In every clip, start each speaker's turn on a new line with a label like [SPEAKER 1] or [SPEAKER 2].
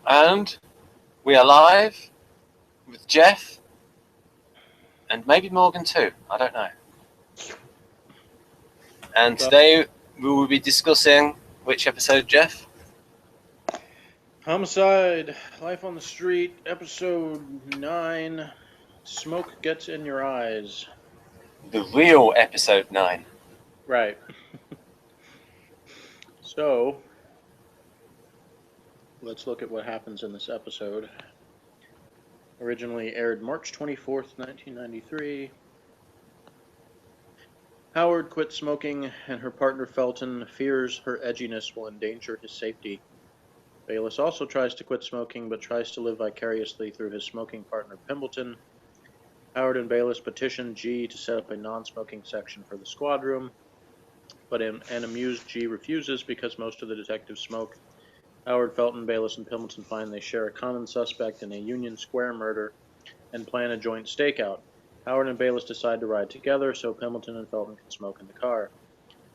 [SPEAKER 1] And we are live with Jeff and maybe Morgan too. I don't know. And today we will be discussing which episode, Jeff?
[SPEAKER 2] Homicide, Life on the Street, episode 9, Smoke Gets in Your Eyes.
[SPEAKER 1] The real episode 9.
[SPEAKER 2] Right. So, let's look at what happens in this episode. Originally aired March 24th, 1993. Howard quit smoking, and her partner Felton fears her edginess will endanger his safety. Bayless also tries to quit smoking, but tries to live vicariously through his smoking partner Pimbleton. Howard and Bayless petition G to set up a non-smoking section for the squad room, but an amused G refuses because most of the detectives smoke. Howard, Felton, Bayless, and Pimbleton find they share a common suspect in a Union Square murder and plan a joint stakeout. Howard and Bayless decide to ride together so Pimbleton and Felton can smoke in the car.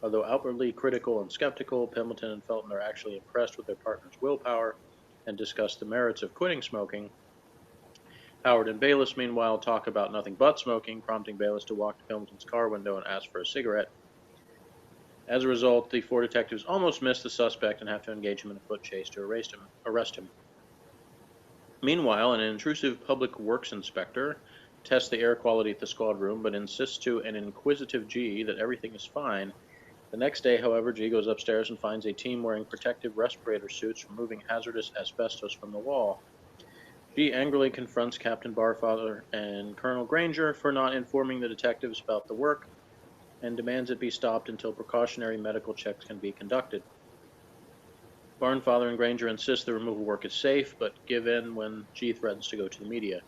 [SPEAKER 2] Although outwardly critical and skeptical, Pimbleton and Felton are actually impressed with their partner's willpower and discuss the merits of quitting smoking. Howard and Bayless, meanwhile, talk about nothing but smoking, prompting Bayless to walk to Pimbleton's car window and ask for a cigarette. As a result, the four detectives almost miss the suspect and have to engage him in a foot chase to arrest him. Meanwhile, an intrusive public works inspector tests the air quality at the squad room, but insists to an inquisitive G that everything is fine. The next day, however, G goes upstairs and finds a team wearing protective respirator suits removing hazardous asbestos from the wall. G angrily confronts Captain Barfather and Colonel Granger for not informing the detectives about the work and demands it be stopped until precautionary medical checks can be conducted. Barnfather and Granger insist the removal work is safe, but give in when G threatens to go to the media.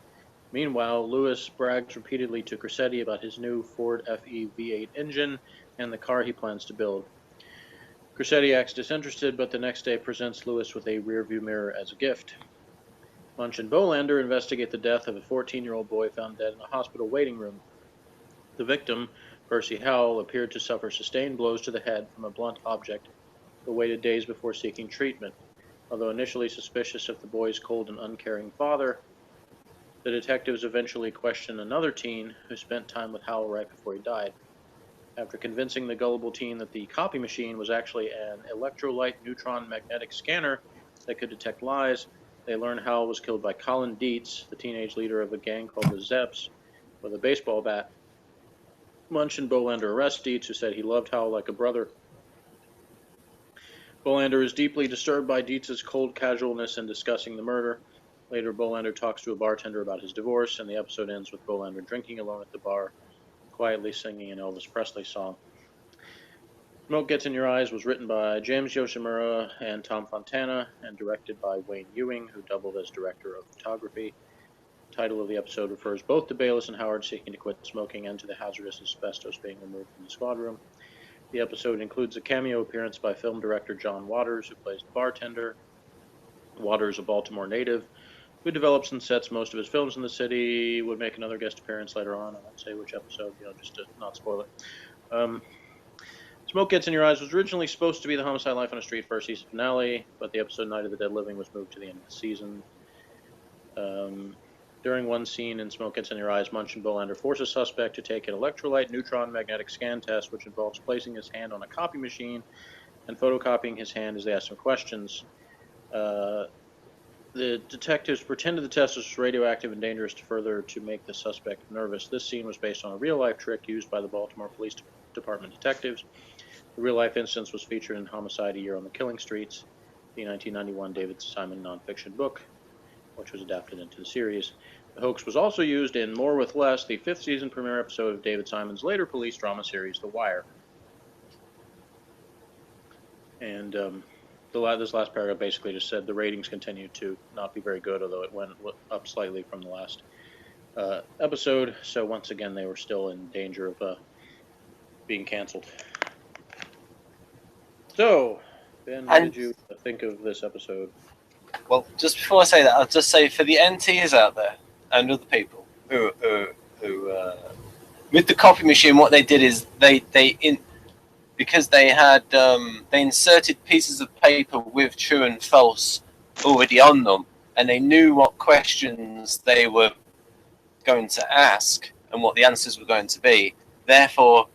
[SPEAKER 2] Meanwhile, Lewis brags repeatedly to Cressetti about his new Ford FE V8 engine and the car he plans to build. Cressetti acts disinterested, but the next day presents Lewis with a rearview mirror as a gift. Munch and Bolander investigate the death of a 14-year-old boy found dead in a hospital waiting room. The victim, Percy Howell, appeared to suffer sustained blows to the head from a blunt object, but waited days before seeking treatment. Although initially suspicious of the boy's cold and uncaring father, the detectives eventually question another teen who spent time with Howell right before he died. After convincing the gullible teen that the copy machine was actually an electrolyte neutron magnetic scanner that could detect lies, they learn Howell was killed by Colin Dietz, the teenage leader of a gang called the Zeps, with a baseball bat. Munch and Bolander arrest Dietz, who said he loved Howell like a brother. Bolander is deeply disturbed by Dietz's cold casualness in discussing the murder. Later, Bolander talks to a bartender about his divorce, and the episode ends with Bolander drinking alone at the bar, quietly singing an Elvis Presley song. Smoke Gets in Your Eyes was written by James Yoshimura and Tom Fontana, and directed by Wayne Ewing, who doubled as director of photography. The title of the episode refers both to Bayless and Howard seeking to quit smoking and to the hazardous asbestos being removed from the squad room. The episode includes a cameo appearance by film director John Waters, who plays the bartender. Waters, a Baltimore native, who develops and sets most of his films in the city, would make another guest appearance later on. I won't say which episode, just to not spoil it. Smoke Gets in Your Eyes was originally supposed to be the Homicide Life on the Street first season finale, but the episode Night of the Dead Living was moved to the end of the season. During one scene in Smoke Gets in Your Eyes, Munch and Bolander force a suspect to take an electrolyte neutron magnetic scan test, which involves placing his hand on a copy machine and photocopying his hand as they ask him questions. The detectives pretended the test was radioactive and dangerous to make the suspect nervous. This scene was based on a real-life trick used by the Baltimore Police Department detectives. The real-life instance was featured in Homicide: A Year on the Killing Streets, the 1991 David Simon nonfiction book, which was adapted into the series. The hoax was also used in More with Less, the 5th season premiere episode of David Simon's later police drama series, The Wire. And this last paragraph basically just said the ratings continued to not be very good, although it went up slightly from the last episode. So once again, they were still in danger of being canceled. So, Ben, what did you think of this episode?
[SPEAKER 1] Well, just before I say that, I'll just say for the NTs out there and other people who with the copy machine, what they did is because they had they inserted pieces of paper with true and false already on them, and they knew what questions they were going to ask and what the answers were going to be, therefore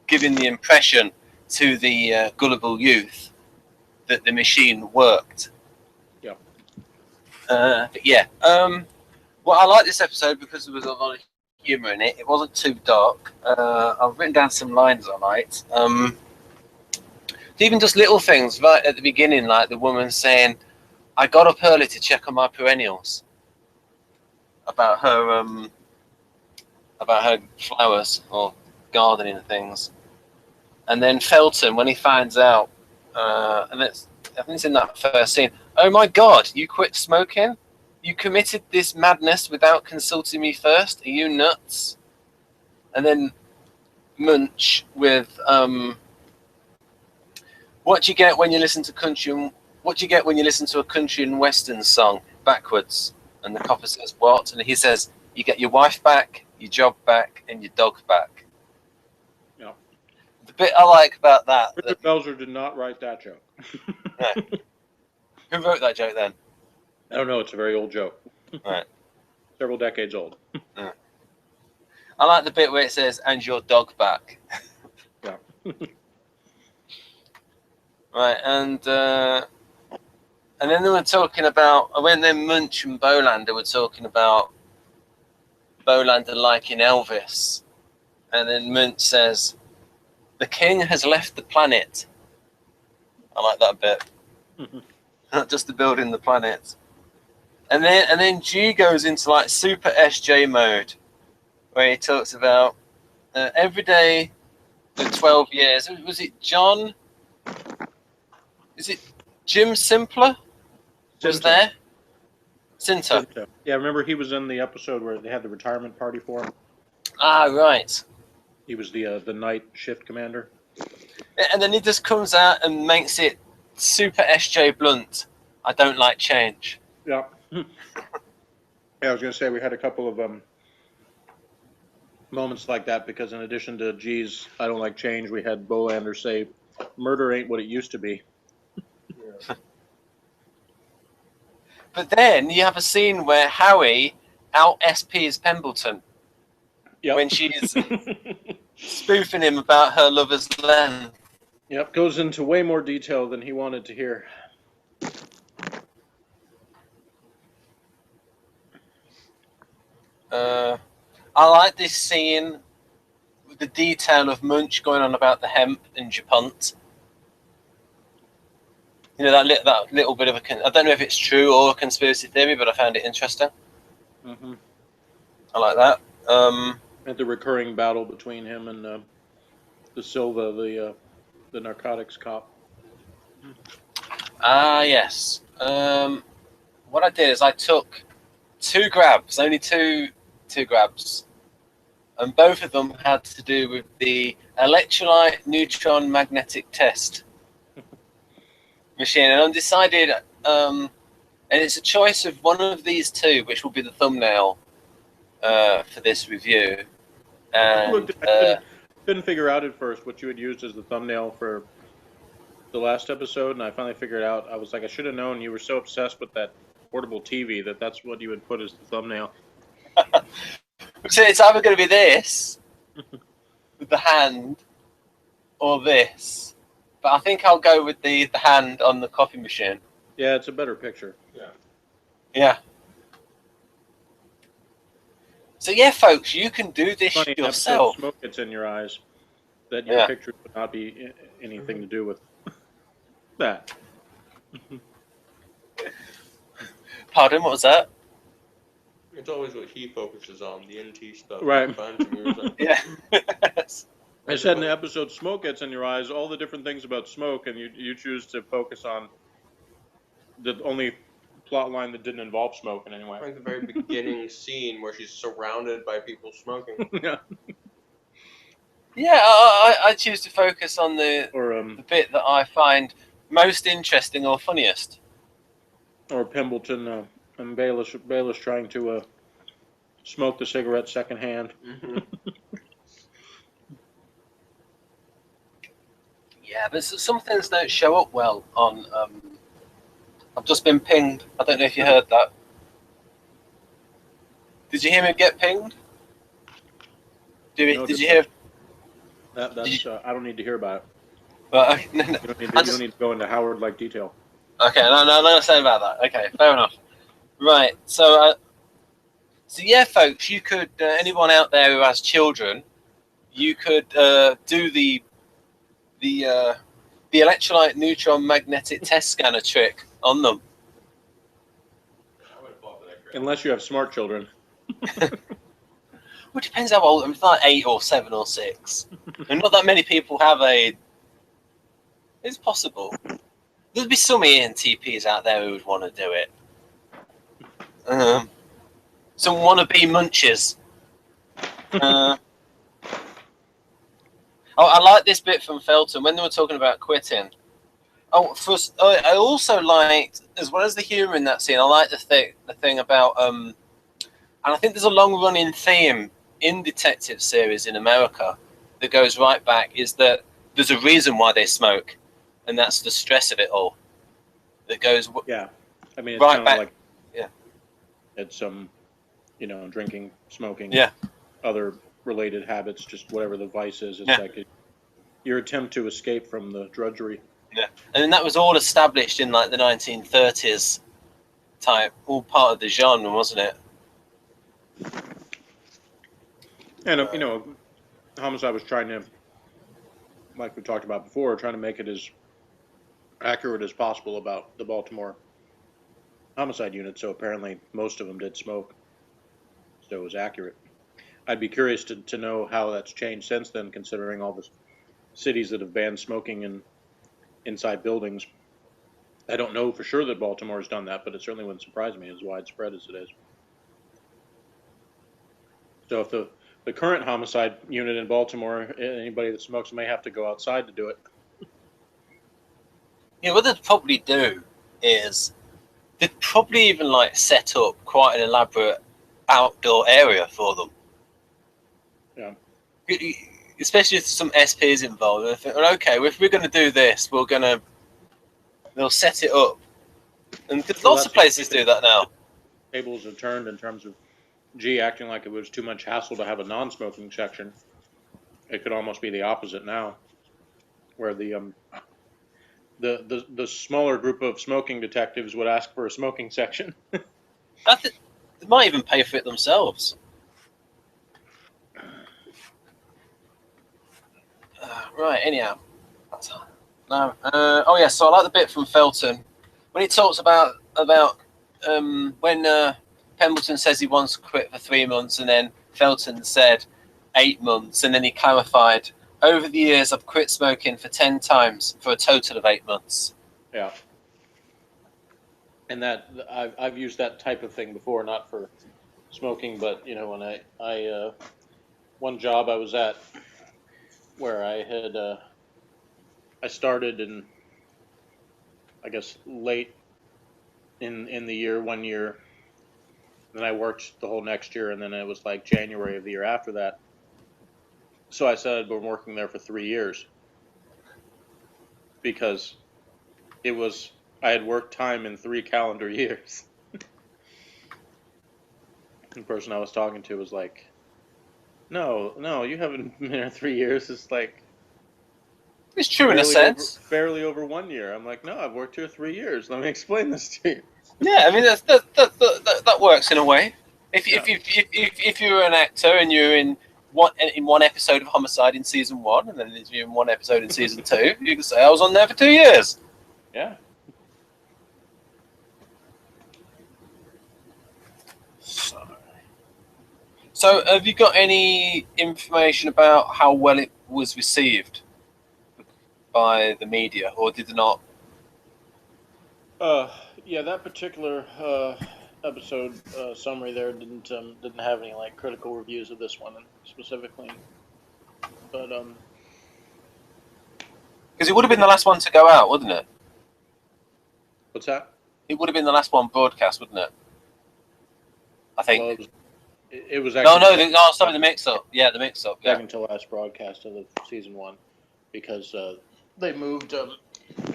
[SPEAKER 1] giving the impression to the gullible youth that the machine worked.
[SPEAKER 2] Yeah.
[SPEAKER 1] But yeah, well, I like this episode because there was a lot of humour in it. It wasn't too dark. I've written down some lines I liked. Even just little things right at the beginning, like the woman saying, "I got up early to check on my perennials," about her flowers or gardening and things. And then Felton, when he finds out, I think it's in that first scene. "Oh my God, you quit smoking? You committed this madness without consulting me first? Are you nuts?" And then Munch with what do you get when you listen to country? What do you get when you listen to a country and western song backwards? And the copper says, "What?" And he says, "You get your wife back, your job back, and your dog back."
[SPEAKER 2] Yeah.
[SPEAKER 1] The bit I like about that.
[SPEAKER 2] Richard Belzer did not write that joke.
[SPEAKER 1] No. Who wrote that joke then?
[SPEAKER 2] I don't know. It's a very old joke.
[SPEAKER 1] Right.
[SPEAKER 2] Several decades old.
[SPEAKER 1] Yeah. I like the bit where it says, "And your dog back."
[SPEAKER 2] Yeah.
[SPEAKER 1] Right, and then they were talking about, when then Munch and Bolander were talking about Bolander liking Elvis, and then Munch says, "The king has left the planet." I like that bit. Not just the building, the planet. And then G goes into like super SJ mode, where he talks about every day for 12 years. Was it John? Is it Jim Simpler? Was there? Sinter.
[SPEAKER 2] Yeah, remember he was in the episode where they had the retirement party for him?
[SPEAKER 1] Ah, right.
[SPEAKER 2] He was the night shift commander.
[SPEAKER 1] And then he just comes out and makes it super SJ blunt. "I don't like change."
[SPEAKER 2] Yeah. Yeah, I was going to say we had a couple of moments like that because in addition to "Geez, I don't like change," we had Bolander say, "Murder ain't what it used to be."
[SPEAKER 1] But then you have a scene where Howie out SPs Pemberton.
[SPEAKER 2] Yep.
[SPEAKER 1] When she's spoofing him about her lover's length.
[SPEAKER 2] Yep, goes into way more detail than he wanted to hear.
[SPEAKER 1] I like this scene with the detail of Munch going on about the hemp in Japont. You know, that little bit of I don't know if it's true or a conspiracy theory, but I found it interesting.
[SPEAKER 2] Mm-hmm.
[SPEAKER 1] I like that.
[SPEAKER 2] And the recurring battle between him and the Silva, the narcotics cop.
[SPEAKER 1] Ah, yes. What I did is I took two grabs, only two grabs, and both of them had to do with the electrolyte neutron magnetic test machine, and I'm decided, and it's a choice of one of these two, which will be the thumbnail for this review. And
[SPEAKER 2] I couldn't figure out at first what you had used as the thumbnail for the last episode, and I finally figured out. I was like, I should have known. You were so obsessed with that portable TV that's what you would put as the thumbnail.
[SPEAKER 1] So it's either going to be this with the hand or this, but I think I'll go with the hand on the coffee machine.
[SPEAKER 2] Yeah, it's a better picture.
[SPEAKER 1] Yeah. So yeah, folks, you can do this
[SPEAKER 2] Funny,
[SPEAKER 1] yourself.
[SPEAKER 2] Smoke gets in your eyes. That your picture would not be anything to do with that.
[SPEAKER 3] Pardon, what was that?
[SPEAKER 4] It's always what he focuses on, the NT stuff.
[SPEAKER 2] Right.
[SPEAKER 1] Yeah.
[SPEAKER 2] I said in the episode, smoke gets in your eyes, all the different things about smoke, and you choose to focus on the only plot line that didn't involve smoke in any way.
[SPEAKER 4] Like the very beginning scene where she's surrounded by people smoking.
[SPEAKER 2] Yeah.
[SPEAKER 1] Yeah, I choose to focus on the bit that I find most interesting or funniest.
[SPEAKER 2] Or Pemberton and Baelish trying to smoke the cigarette secondhand.
[SPEAKER 4] Mm-hmm.
[SPEAKER 1] Yeah, but some things don't show up well on I've just been pinged. I don't know if you heard that. Did you hear me get pinged?
[SPEAKER 2] No,
[SPEAKER 1] Did you hear?
[SPEAKER 2] That's I don't need to hear about it.
[SPEAKER 1] Well,
[SPEAKER 2] You don't need to go into Howard-like detail.
[SPEAKER 1] Okay, no, I'm not going to say about that. Okay, fair enough. Right, so yeah, folks, you could, anyone out there who has children, you could do the electrolyte neutron magnetic test scanner trick on them.
[SPEAKER 4] I would fall for that crap.
[SPEAKER 2] Unless you have smart children.
[SPEAKER 1] Well, it depends how old. I mean, it's like 8 or 7 or 6. And not that many people have a. It's possible. There'd be some ENTPs out there who would want to do it. Some wannabe munches. I like this bit from Felton when they were talking about quitting. I also liked, as well as the humour in that scene, I like the thing about, and I think there's a long-running theme in detective series in America that goes right back, is that there's a reason why they smoke, and that's the stress of it all. That goes
[SPEAKER 2] Yeah, I mean, it's
[SPEAKER 1] right
[SPEAKER 2] kind of
[SPEAKER 1] back.
[SPEAKER 2] like
[SPEAKER 1] Yeah,
[SPEAKER 2] it's drinking, smoking,
[SPEAKER 1] yeah,
[SPEAKER 2] other related habits, just whatever the vice is. It's
[SPEAKER 1] Yeah.
[SPEAKER 2] like your attempt to escape from the drudgery.
[SPEAKER 1] yeah. And then that was all established in like the 1930s type, all part of the genre, wasn't it?
[SPEAKER 2] And Homicide was trying to, like we talked about before, trying to make it as accurate as possible about the Baltimore homicide unit. So apparently most of them did smoke, so it was accurate. I'd be curious to know how that's changed since then, considering all the cities that have banned smoking inside buildings. I don't know for sure that Baltimore has done that, but it certainly wouldn't surprise me as widespread as it is. So if the current homicide unit in Baltimore, anybody that smokes may have to go outside to do it.
[SPEAKER 1] Yeah, what they'd probably do is they'd probably even like set up quite an elaborate outdoor area for them.
[SPEAKER 2] Yeah.
[SPEAKER 1] Especially if some SPs involved. They think, well, okay, well, if we're going to do this, they'll set it up. And lots of places do that now.
[SPEAKER 2] Tables have turned in terms of acting like it was too much hassle to have a non-smoking section. It could almost be the opposite now, where the smaller group of smoking detectives would ask for a smoking section.
[SPEAKER 1] They might even pay for it themselves. Right, anyhow. No. Oh, yeah, so I like the bit from Felton. When he talks about when Pemberton says he wants to quit for 3 months, and then Felton said 8 months, and then he clarified, over the years I've quit smoking for 10 times for a total of 8 months.
[SPEAKER 2] Yeah. And that I've used that type of thing before, not for smoking, but when I one job I was at where I had I started in, I guess, late in the year, 1 year. Then I worked the whole next year, and then it was like January of the year after that. So I said I'd been working there for 3 years because I had worked time in 3 calendar years. The person I was talking to was like, no, you haven't been there 3 years. It's like,
[SPEAKER 1] it's true in a sense.
[SPEAKER 2] Barely over 1 year. I'm like, no, I've worked here 3 years. Let me explain this to you.
[SPEAKER 1] Yeah, I mean that works in a way. If you're an actor and you're in one episode of Homicide in season 1, and then you're in one episode in season 2, you can say I was on there for 2 years.
[SPEAKER 2] Yeah.
[SPEAKER 1] So have you got any information about how well it was received by the media, or did it not?
[SPEAKER 2] Yeah, that particular episode summary there didn't have any like critical reviews of this one specifically, but
[SPEAKER 1] because it would have been the last one to go out, wouldn't it?
[SPEAKER 2] What's that?
[SPEAKER 1] It would have been the last one broadcast, wouldn't it? I think.
[SPEAKER 2] Well, it was actually
[SPEAKER 1] sorry, the mix-up. Yeah, the mix-up. Yeah.
[SPEAKER 2] Second to last broadcast of the season 1, because they moved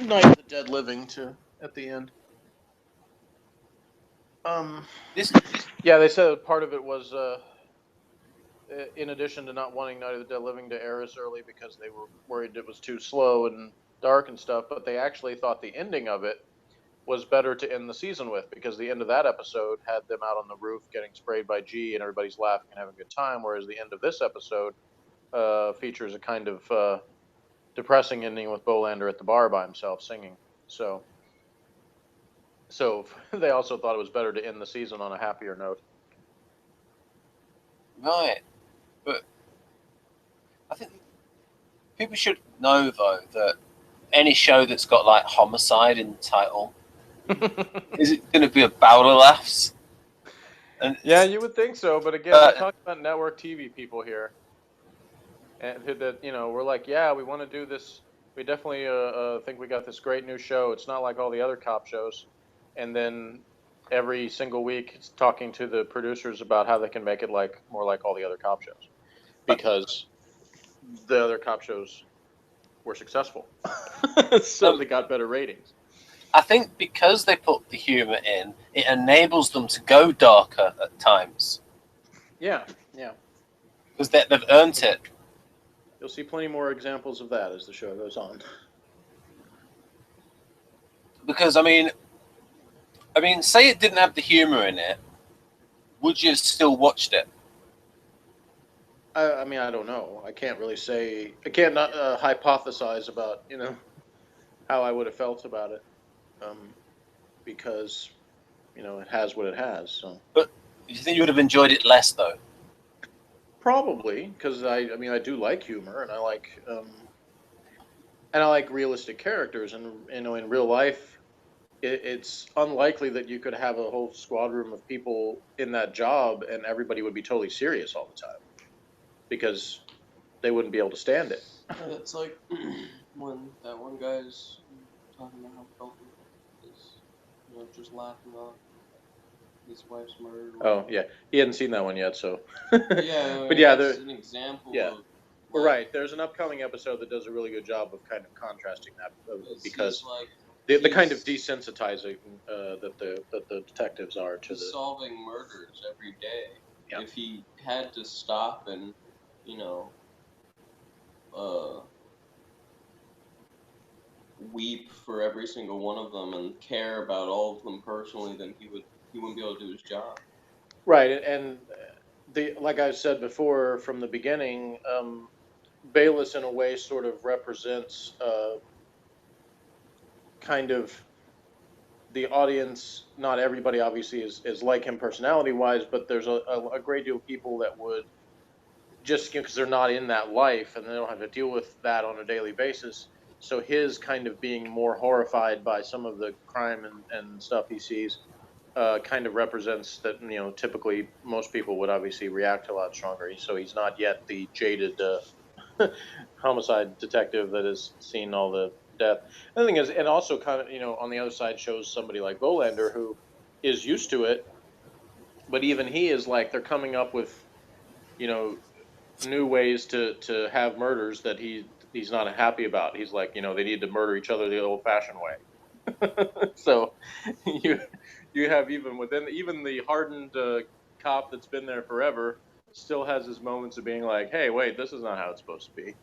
[SPEAKER 2] Night of the Dead Living to at the end.
[SPEAKER 1] This
[SPEAKER 2] Yeah, they said part of it was, in addition to not wanting Night of the Dead Living to air as early because they were worried it was too slow and dark and stuff, but they actually thought the ending of it was better to end the season with, because the end of that episode had them out on the roof getting sprayed by G and everybody's laughing and having a good time, whereas the end of this episode features a kind of depressing ending with Bolander at the bar by himself singing. So they also thought it was better to end the season on a happier note.
[SPEAKER 1] right, but I think people should know though that any show that's got like Homicide in the title is it going to be a barrel of laughs? And
[SPEAKER 2] Yeah, you would think so, but again, we're talking about network TV people here, and that we're like, yeah, we want to do this. We definitely think we got this great new show. It's not like all the other cop shows, and then every single week it's talking to the producers about how they can make it like more like all the other cop shows, because the other cop shows were successful, so they got better ratings.
[SPEAKER 1] I think because they put the humor in, it enables them to go darker at times.
[SPEAKER 2] Yeah.
[SPEAKER 1] Because they've earned it.
[SPEAKER 2] You'll see plenty more examples of that as the show goes on.
[SPEAKER 1] Because I mean, say it didn't have the humor in it, would you have still watched it?
[SPEAKER 2] I mean, I don't know. I can't really say. I can't not hypothesize about how I would have felt about it, because it has what it has. So.
[SPEAKER 1] But do you think you would have enjoyed it less though?
[SPEAKER 2] Probably, because I mean, I do like humor, and I like realistic characters, and in real life, it's unlikely that you could have a whole squad room of people in that job and everybody would be totally serious all the time, because they wouldn't be able to stand it.
[SPEAKER 4] It's like when that one guy's talking about how Felton is, just laughing off his wife's murder.
[SPEAKER 2] Oh yeah, he hadn't seen that one yet, so.
[SPEAKER 4] Yeah,
[SPEAKER 2] but yeah,
[SPEAKER 4] there's an example.
[SPEAKER 2] Yeah.
[SPEAKER 4] Of,
[SPEAKER 2] We're right. There's an upcoming episode that does a really good job of kind of contrasting that, because the kind of desensitizing that the detectives are to the
[SPEAKER 4] solving murders every day.
[SPEAKER 2] Yeah.
[SPEAKER 4] If he had to stop and weep for every single one of them and care about all of them personally, then he wouldn't be able to do his job.
[SPEAKER 2] Right, and like I said before from the beginning, Bayless in a way sort of represents kind of the audience. Not everybody obviously is like him personality-wise, but there's a great deal of people that would, just because they're not in that life and they don't have to deal with that on a daily basis. So his kind of being more horrified by some of the crime and stuff he sees kind of represents that, typically most people would obviously react a lot stronger. So he's not yet the jaded homicide detective that has seen all the death. The thing is, and also kind of, on the other side shows somebody like Bolander who is used to it, but even he is like, they're coming up with, new ways to have murders that he's not happy about. He's like, they need to murder each other the old-fashioned way. So you have even the hardened cop that's been there forever still has his moments of being like, hey, wait, this is not how it's supposed to be.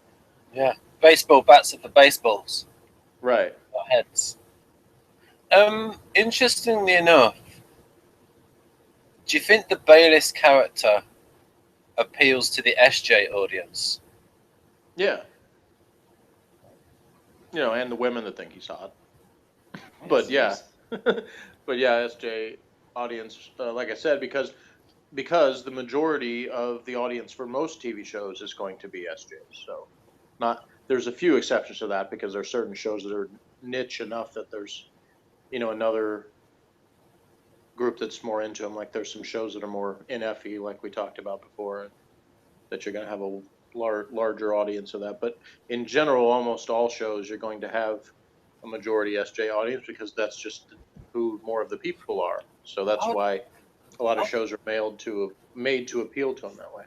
[SPEAKER 1] Yeah, baseball bats are for baseballs.
[SPEAKER 2] Right.
[SPEAKER 1] Not heads. Interestingly enough, do you think the Bayless character appeals to the SJ audience?
[SPEAKER 2] Yeah. And the women that think he's hot. But yeah. But yeah, SJ audience, like I said, because the majority of the audience for most TV shows is going to be SJs. So there's a few exceptions to that, because there are certain shows that are niche enough that there's, another group that's more into them. Like there's some shows that are more NF-y, like we talked about before, that you're going to have a larger audience of that. But in general, almost all shows you're going to have a majority SJ audience, because that's just who more of the people are. So that's why a lot of shows are made to appeal to them that way.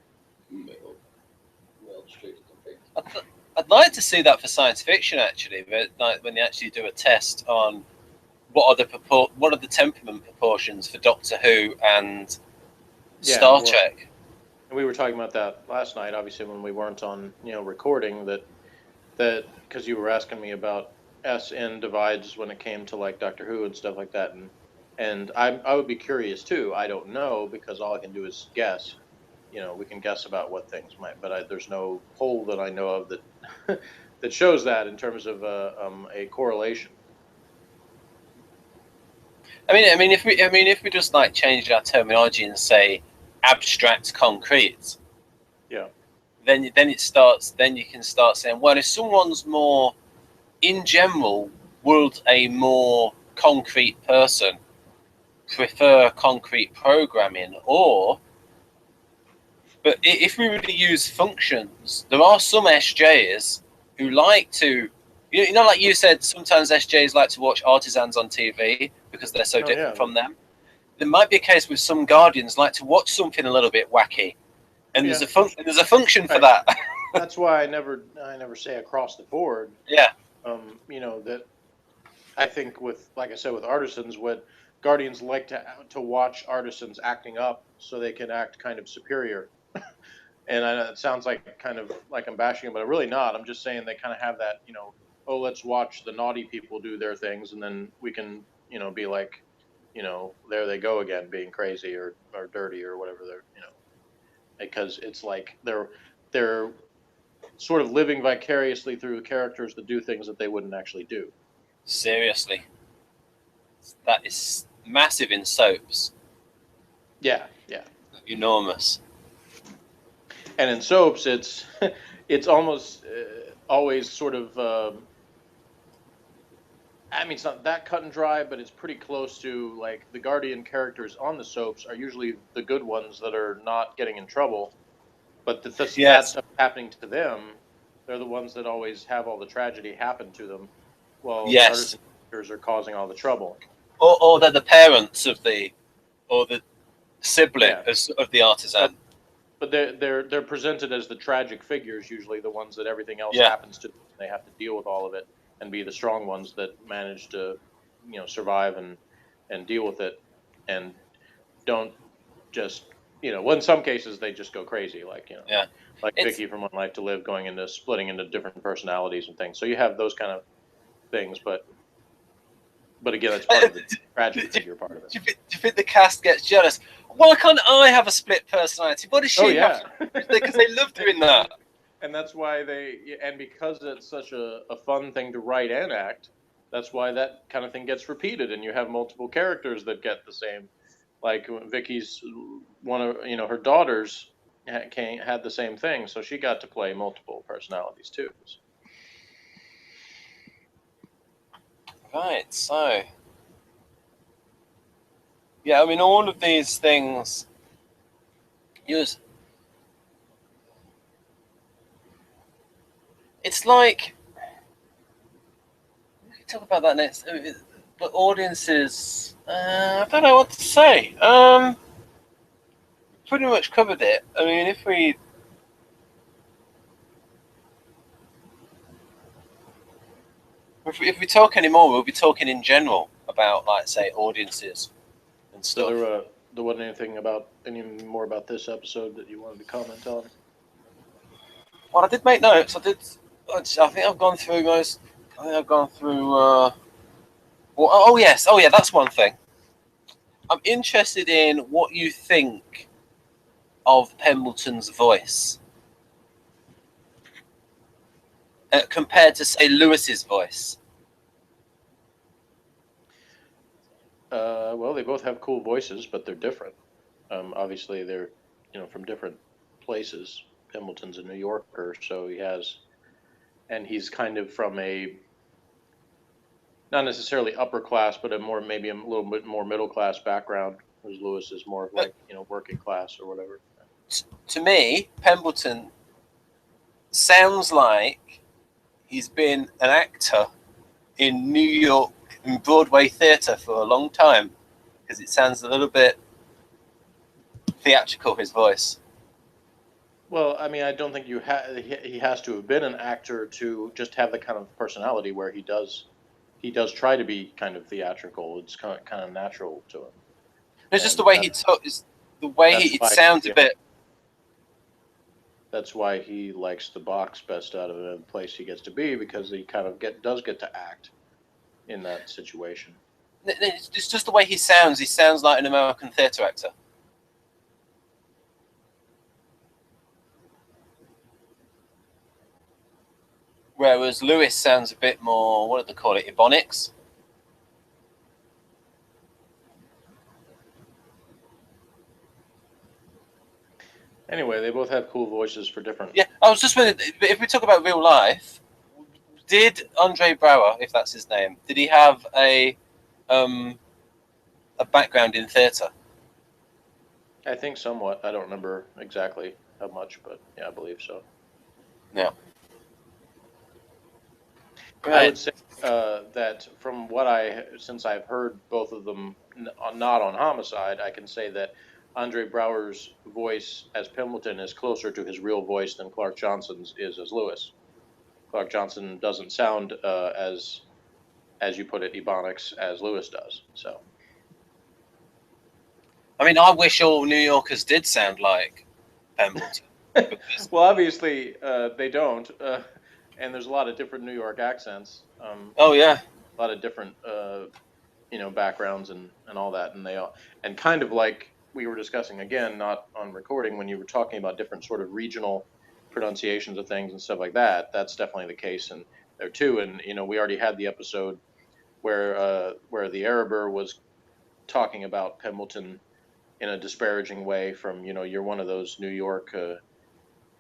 [SPEAKER 4] Straight to the face.
[SPEAKER 1] I'd like to see that for science fiction, actually, but like when they actually do a test on what are the temperament proportions for Doctor Who and
[SPEAKER 2] Yeah,
[SPEAKER 1] Star
[SPEAKER 2] well,
[SPEAKER 1] Trek?
[SPEAKER 2] And we were talking about that last night, obviously, when we weren't on, recording, that because you were asking me about SN divides when it came to like Doctor Who and stuff like that, and I would be curious too. I don't know because all I can do is guess. We can guess about what things might, but there's no poll that I know of that that shows that in terms of a correlation.
[SPEAKER 1] If we just like change our terminology and say abstract concrete,
[SPEAKER 2] Yeah.
[SPEAKER 1] then you can start saying, well, if someone's more in general, would a more concrete person prefer concrete programming, but if we were to use functions, there are some SJs who like to, like you said, sometimes SJs like to watch artisans on TV because they're so different from them. There might be a case with some Guardians like to watch something a little bit wacky, and there's a function for that.
[SPEAKER 2] That's why I never say across the board.
[SPEAKER 1] Yeah.
[SPEAKER 2] That I think like I said, with artisans, what Guardians like to watch artisans acting up so they can act kind of superior. And I know it sounds like kind of like I'm bashing them, but I'm really not. I'm just saying they kind of have that, oh, let's watch the naughty people do their things, and then we can, be like, there they go again, being crazy or dirty or whatever they're, because it's like they're sort of living vicariously through characters that do things that they wouldn't actually do.
[SPEAKER 1] Seriously, that is massive in soaps.
[SPEAKER 2] Yeah.
[SPEAKER 1] Enormous.
[SPEAKER 2] And in soaps, it's almost always sort of. It's not that cut and dry, but it's pretty close to like the Guardian characters on the soaps are usually the good ones that are not getting in trouble, but bad stuff happening to them. They're the ones that always have all the tragedy happen to them, while the artisan characters are causing all the trouble.
[SPEAKER 1] Or they're the parents of the sibling of the artisan.
[SPEAKER 2] But they're presented as the tragic figures, usually the ones that everything else happens to. They have to deal with all of it and be the strong ones that manage to, survive and deal with it, and don't just, well, in some cases they just go crazy, like like Vicky from One Life to Live going into splitting into different personalities and things. So you have those kind of things, but again, it's part of the tragic figure part of it.
[SPEAKER 1] Do you think the cast gets jealous? Why can't I have a split personality? What does she have? Because they love doing that.
[SPEAKER 2] And that's why because it's such a fun thing to write and act, that's why that kind of thing gets repeated, and you have multiple characters that get the same. Like Vicky's one of her daughters had the same thing, so she got to play multiple personalities too.
[SPEAKER 1] Right, so yeah, all of these things it's like we can talk about that next, but audiences, I don't know what to say. Pretty much covered it. If we talk anymore, we'll be talking in general about, like, say, audiences and stuff.
[SPEAKER 2] So there wasn't any more about this episode that you wanted to comment on?
[SPEAKER 1] Well, I did make notes. I think I've gone through most. I think I've gone through. Oh yeah, that's one thing. I'm interested in what you think of Pembleton's voice compared to, say, Lewis's voice.
[SPEAKER 2] Well, they both have cool voices, but they're different. Obviously, they're from different places. Pembleton's a New Yorker, so he's kind of from a not necessarily upper class, but maybe a little bit more middle class background. Whereas Lewis is more like working class or whatever.
[SPEAKER 1] To me, Pembleton sounds like he's been an actor in New York in Broadway theatre for a long time, because it sounds a little bit theatrical, his voice.
[SPEAKER 2] Well, I don't think he has to have been an actor to just have the kind of personality where he does he does try to be kind of theatrical. It's kind of natural to him.
[SPEAKER 1] It's just the
[SPEAKER 2] And
[SPEAKER 1] way he talks. The way
[SPEAKER 2] that's
[SPEAKER 1] it
[SPEAKER 2] why,
[SPEAKER 1] sounds a bit.
[SPEAKER 2] That's why he likes the box best out of the place he gets to be, because he kind of does get to act in that situation.
[SPEAKER 1] It's just the way he sounds. He sounds like an American theatre actor. Whereas Lewis sounds a bit more, what do they call it, Ebonics?
[SPEAKER 2] Anyway, they both have cool voices for different.
[SPEAKER 1] Yeah, I was just wondering, if we talk about real life, did Andre Braugher, if that's his name, did he have a background in theatre?
[SPEAKER 2] I think somewhat. I don't remember exactly how much, but yeah, I believe so.
[SPEAKER 1] Yeah.
[SPEAKER 2] I
[SPEAKER 1] Right.
[SPEAKER 2] would say that from since I've heard both of them not on Homicide, I can say that Andre Braugher's voice as Pimbleton is closer to his real voice than Clark Johnson's is as Lewis. Clark Johnson doesn't sound as you put it, Ebonics, as Lewis does. So.
[SPEAKER 1] I mean, I wish all New Yorkers did sound like Pemberton.
[SPEAKER 2] Well, obviously they don't, and there's a lot of different New York accents.
[SPEAKER 1] Oh yeah,
[SPEAKER 2] a lot of different backgrounds and all that, and kind of like we were discussing again, not on recording, when you were talking about different sort of regional pronunciations of things and stuff like that. That's definitely the case and there too. And we already had the episode where the Araber was talking about Pembleton in a disparaging way from you're one of those New York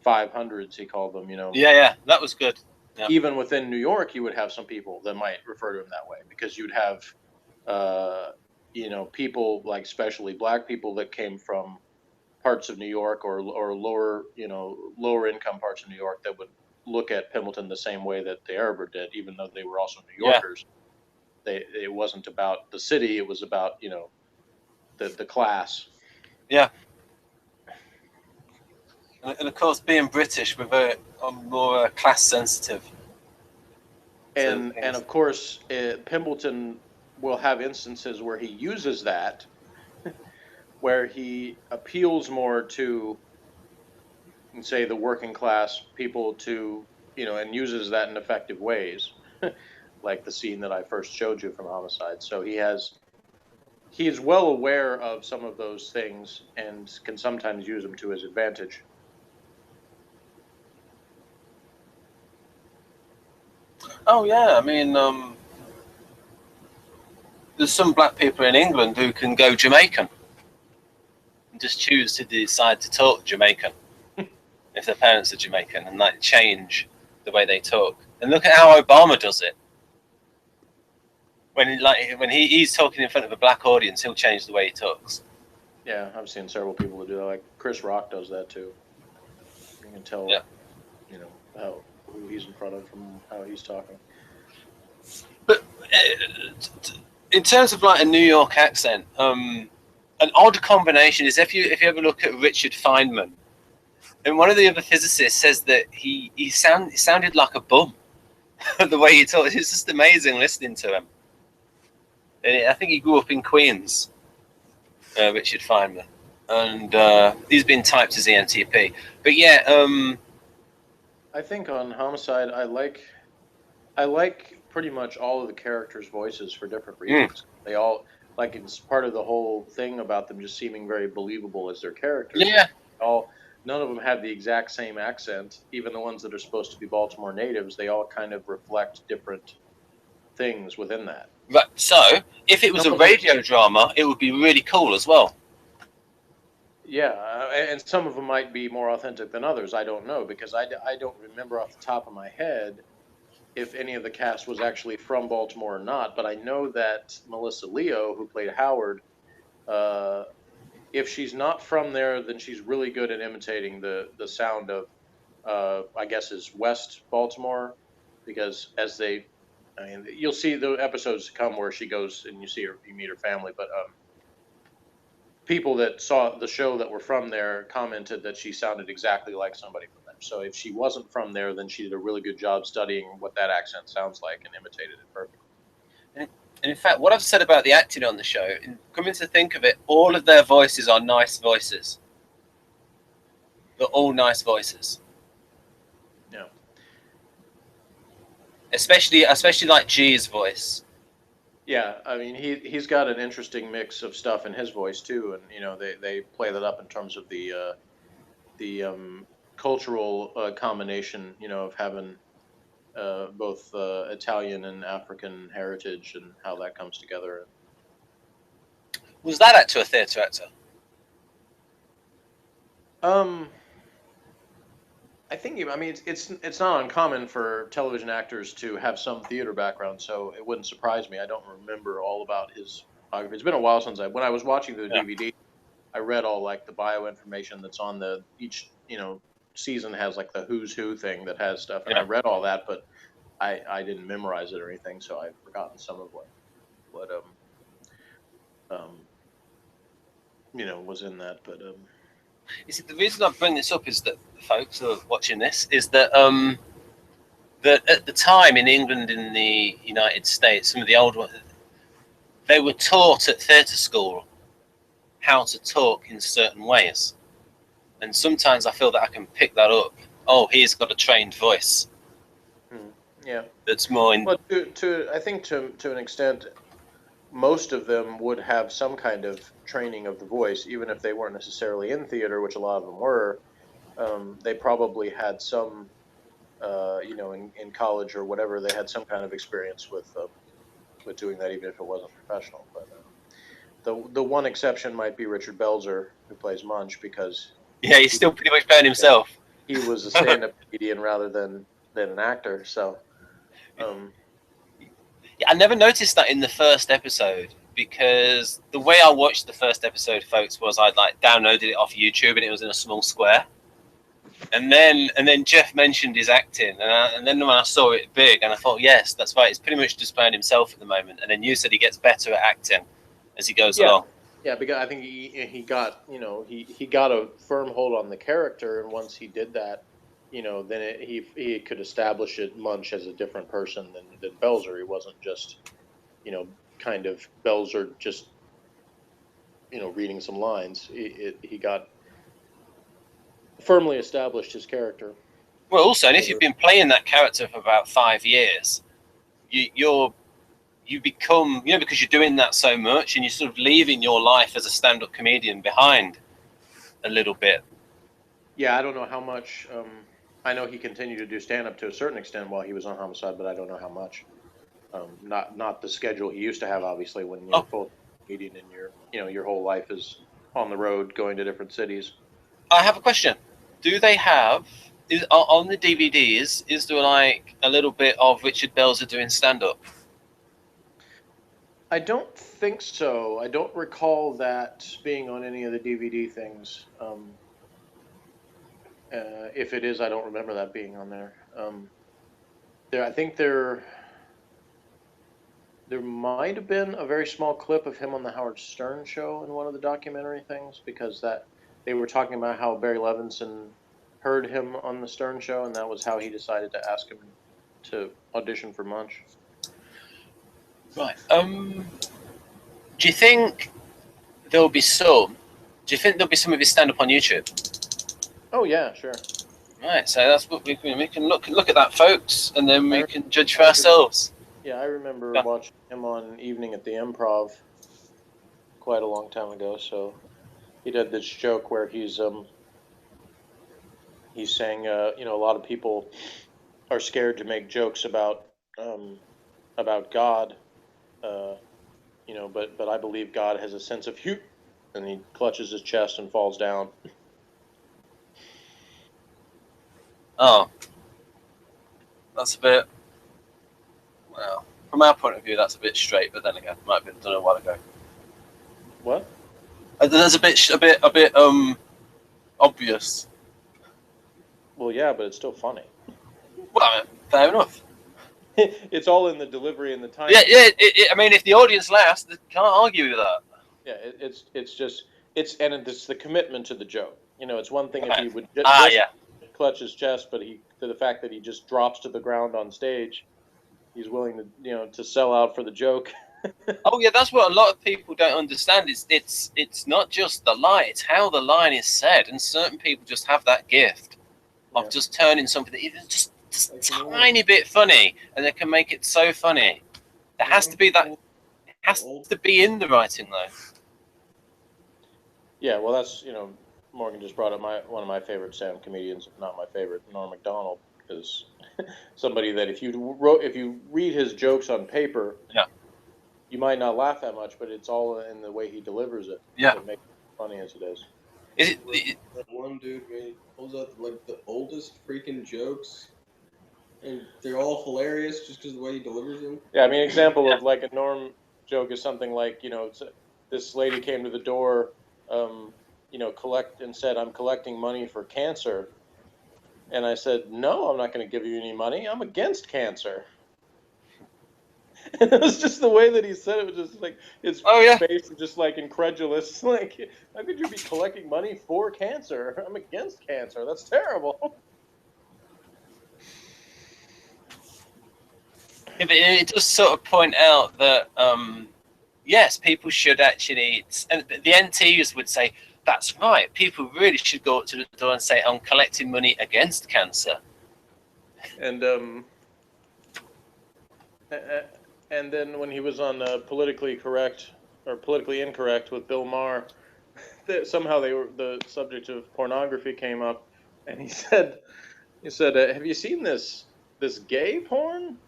[SPEAKER 2] 500s, he called them.
[SPEAKER 1] Yeah, that was good. Yeah.
[SPEAKER 2] Even within New York, you would have some people that might refer to him that way, because you'd have people, like especially black people, that came from parts of New York or lower lower income parts of New York, that would look at Pembleton the same way that the Araber did, even though they were also New Yorkers. It wasn't about the city; it was about the class.
[SPEAKER 1] Yeah. And of course, being British, we're very more class sensitive.
[SPEAKER 2] And of course, Pembleton will have instances where he uses that, where he appeals more to, say, the working class people, to and uses that in effective ways, like the scene that I first showed you from Homicide. So he is well aware of some of those things and can sometimes use them to his advantage.
[SPEAKER 1] Oh yeah, I mean, there's some black people in England who can go Jamaican and just choose to decide to talk Jamaican if their parents are Jamaican, and like change the way they talk. And look at how Obama does it. When he's talking in front of a black audience, he'll change the way he talks.
[SPEAKER 2] Yeah, I've seen several people do that. Like Chris Rock does that too. You can tell, who he's in front of from how he's talking.
[SPEAKER 1] But in terms of like a New York accent, an odd combination is if you ever look at Richard Feynman, and one of the other physicists says that he sounded like a bum the way he talked. It's just amazing listening to him. And I think he grew up in Queens, Richard Feynman, and he's been typed as ENTP. But yeah,
[SPEAKER 2] I think on Homicide, I like pretty much all of the characters' voices for different reasons. They all, like, it's part of the whole thing about them just seeming very believable as their characters.
[SPEAKER 1] Yeah.
[SPEAKER 2] None of them have the exact same accent. Even the ones that are supposed to be Baltimore natives, they all kind of reflect different things within that.
[SPEAKER 1] Right. So, if it was a radio drama, it would be really cool as well.
[SPEAKER 2] Yeah, and some of them might be more authentic than others. I don't know, because I don't remember off the top of my head if any of the cast was actually from Baltimore or not. But I know that Melissa Leo, who played Howard, if she's not from there, then she's really good at imitating the sound of, I guess, is West Baltimore, because you'll see the episodes come where she goes and you meet her family, but people that saw the show that were from there commented that she sounded exactly like somebody from there. So if she wasn't from there, then she did a really good job studying what that accent sounds like and imitated it perfectly.
[SPEAKER 1] And in fact, what I've said about the acting on the show, coming to think of it, all of their voices are nice voices. They're all nice voices.
[SPEAKER 2] Yeah.
[SPEAKER 1] Especially like G's voice.
[SPEAKER 2] Yeah, I mean he's got an interesting mix of stuff in his voice too, and you know they play that up in terms of the cultural combination, you know, of having both Italian and African heritage and how that comes together.
[SPEAKER 1] Was that actor a theatre actor?
[SPEAKER 2] I think I mean it's not uncommon for television actors to have some theater background, so it wouldn't surprise me. I don't remember all about his biography. It's been a while since when I was watching the DVD, I read all like the bio information that's on each season has like the who's who thing that has stuff, and I read all that, but I didn't memorize it or anything, so I've forgotten some of what was in that, but
[SPEAKER 1] You see, the reason I bring this up is that folks who are watching this is that that at the time in England, in the United States, some of the old ones, they were taught at theatre school how to talk in certain ways, and sometimes I feel that I can pick that up. Oh, he's got a trained voice.
[SPEAKER 2] Yeah,
[SPEAKER 1] that's more in.
[SPEAKER 2] Well, I think to an extent, most of them would have some kind of training of the voice, even if they weren't necessarily in theater, which a lot of them were. They probably had some, in college or whatever, they had some kind of experience with doing that, even if it wasn't professional. But the one exception might be Richard Belzer, who plays Munch, because
[SPEAKER 1] he's still pretty much playing himself.
[SPEAKER 2] He was a stand-up comedian rather than an actor. So,
[SPEAKER 1] I never noticed that in the first episode, because the way I watched the first episode, folks, was I'd like downloaded it off YouTube and it was in a small square. And then Jeff mentioned his acting, and then when I saw it big, and I thought, yes, that's right. It's pretty much just playing himself at the moment. And then you said he gets better at acting as he goes along.
[SPEAKER 2] Yeah, because I think he got he got a firm hold on the character, and once he did that, then he could establish it Munch as a different person than Belzer. He wasn't just kind of Belzer just reading some lines. He got firmly established his character.
[SPEAKER 1] Well, also, and if you've been playing that character for about 5 years, you become, because you're doing that so much, and you're sort of leaving your life as a stand-up comedian behind a little bit.
[SPEAKER 2] Yeah, I don't know how much. I know he continued to do stand-up to a certain extent while he was on Homicide, but I don't know how much. Not the schedule he used to have, obviously, when you're full comedian and your whole life is on the road going to different cities.
[SPEAKER 1] I have a question. Do they have on the DVDs? Is there like a little bit of Richard Belzer doing stand-up?
[SPEAKER 2] I don't think so. I don't recall that being on any of the DVD things. If it is, I don't remember that being on there. I think there might have been a very small clip of him on the Howard Stern show in one of the documentary things, because that they were talking about how Barry Levinson heard him on the Stern show, and that was how he decided to ask him to audition for Munch.
[SPEAKER 1] Right. Do you think there'll be some? Do you think there'll be some of his stand-up on YouTube?
[SPEAKER 2] Oh yeah, sure.
[SPEAKER 1] Right. So that's what we can look at that, folks, and then we can judge for ourselves.
[SPEAKER 2] Yeah, I remember watching him on Evening at the Improv quite a long time ago. So he did this joke where he's saying, a lot of people are scared to make jokes about God, but I believe God has a sense of humor, and he clutches his chest and falls down.
[SPEAKER 1] Oh, that's a bit. Well, from our point of view, that's a bit straight. But then again, it might have been done a while ago.
[SPEAKER 2] What?
[SPEAKER 1] That's a bit obvious.
[SPEAKER 2] Well, yeah, but it's still funny.
[SPEAKER 1] Well, fair enough.
[SPEAKER 2] It's all in the delivery and the time.
[SPEAKER 1] Yeah. I mean, if the audience laughs, they can't argue with that.
[SPEAKER 2] Yeah, it's the commitment to the joke. It's one thing if he would just clutch his chest, but the fact that he just drops to the ground on stage, he's willing to to sell out for the joke.
[SPEAKER 1] Oh yeah, that's what a lot of people don't understand. It's not just the line; it's how the line is said. And certain people just have that gift of just turning something that even just
[SPEAKER 4] Like,
[SPEAKER 1] tiny bit funny, and they can make it so funny. There has to be that. It has to be in the writing, though.
[SPEAKER 2] Yeah, well, that's, Morgan just brought up one of my favorite stand-up comedians, if not my favorite, Norm Macdonald, is somebody that if you read his jokes on paper,
[SPEAKER 1] Yeah.
[SPEAKER 2] you might not laugh that much, but it's all in the way he delivers it.
[SPEAKER 1] Yeah.
[SPEAKER 2] That makes it funny as it is.
[SPEAKER 1] Is it?
[SPEAKER 4] that one dude, man, he pulls out like the oldest freaking jokes, and they're all hilarious just because of the way he delivers them.
[SPEAKER 2] Yeah, I mean, example of like a Norm joke is something like, this lady came to the door, collect and said, "I'm collecting money for cancer." And I said, "No, I'm not going to give you any money. I'm against cancer." And it was just the way that he said it was just like his face was just like incredulous. Like, how could you be collecting money for cancer? I'm against cancer. That's terrible.
[SPEAKER 1] Yeah, but it does sort of point out that yes, people should actually, and the NTs would say that's right. People really should go up to the door and say, "I'm collecting money against cancer."
[SPEAKER 2] And then when he was on Politically Correct or Politically Incorrect with Bill Maher, somehow the subject of pornography came up, and he said, "Have you seen this gay porn?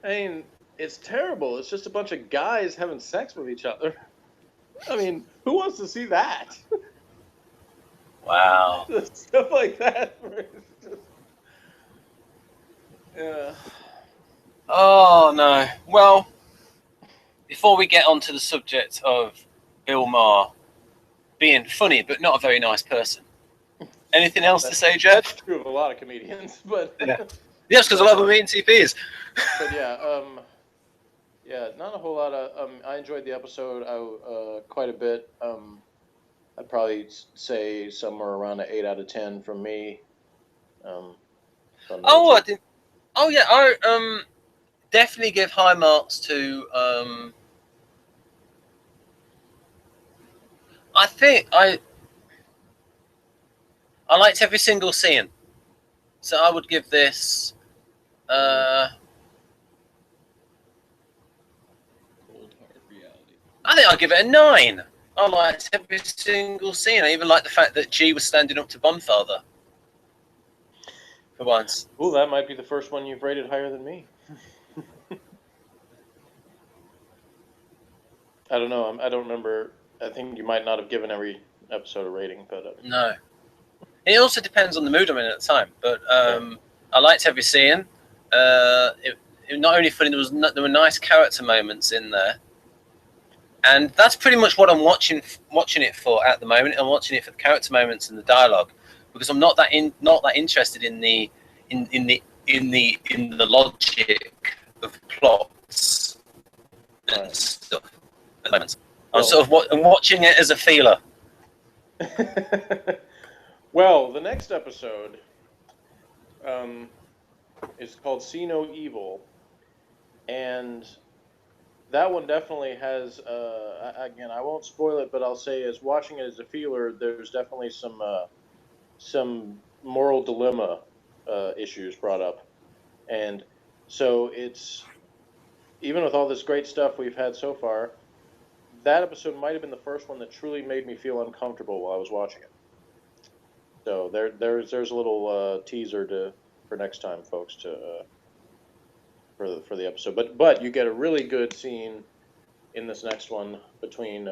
[SPEAKER 2] I mean, it's terrible. It's just a bunch of guys having sex with each other. I mean, who wants to see that?"
[SPEAKER 1] Wow.
[SPEAKER 2] Stuff like that. Yeah.
[SPEAKER 1] Oh no. Well, before we get onto the subject of Bill Maher being funny but not a very nice person, anything else to say, Jeff?
[SPEAKER 2] That's true of a lot of comedians, but
[SPEAKER 1] yes, because a lot of them eating TPs.
[SPEAKER 2] But yeah, not a whole lot of. I enjoyed the episode quite a bit. I'd probably say somewhere around an 8 out of 10 from me.
[SPEAKER 1] I didn't. Oh yeah, I definitely give high marks to. I think I liked every single scene, so I would give this.
[SPEAKER 4] Cold hard reality.
[SPEAKER 1] I think I'll give it a 9. I liked every single scene. I even liked the fact that G was standing up to Bonfather. For once.
[SPEAKER 2] Ooh, that might be the first one you've rated higher than me. I don't know. I don't remember. I think you might not have given every episode a rating, but
[SPEAKER 1] no. It also depends on the mood I'm in at the time. But I liked every scene. It not only funny, there were nice character moments in there, and that's pretty much what I'm watching it for at the moment. I'm watching it for the character moments and the dialogue, because I'm not that interested in the logic of plots and stuff. At the moment. I'm watching it as a feeler.
[SPEAKER 2] Well, the next episode is called "See No Evil," and that one definitely has. Again, I won't spoil it, but I'll say, as watching it as a feeler, there's definitely some moral dilemma issues brought up, and so it's, even with all this great stuff we've had so far, that episode might have been the first one that truly made me feel uncomfortable while I was watching it. So there's a little teaser for next time, folks, for the episode. But you get a really good scene in this next one between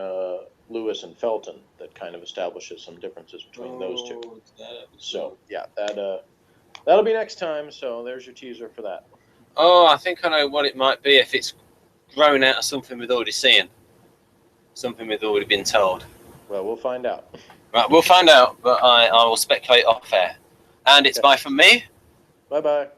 [SPEAKER 2] Lewis and Felton that kind of establishes some differences between those two. So yeah, that'll be next time. So there's your teaser for that.
[SPEAKER 1] Oh, I think I know what it might be, if it's grown out of something we've already seen, something we've already been told.
[SPEAKER 2] Well, we'll find out.
[SPEAKER 1] Right, we'll find out, but I will speculate off air. And it's bye from me.
[SPEAKER 2] Bye-bye.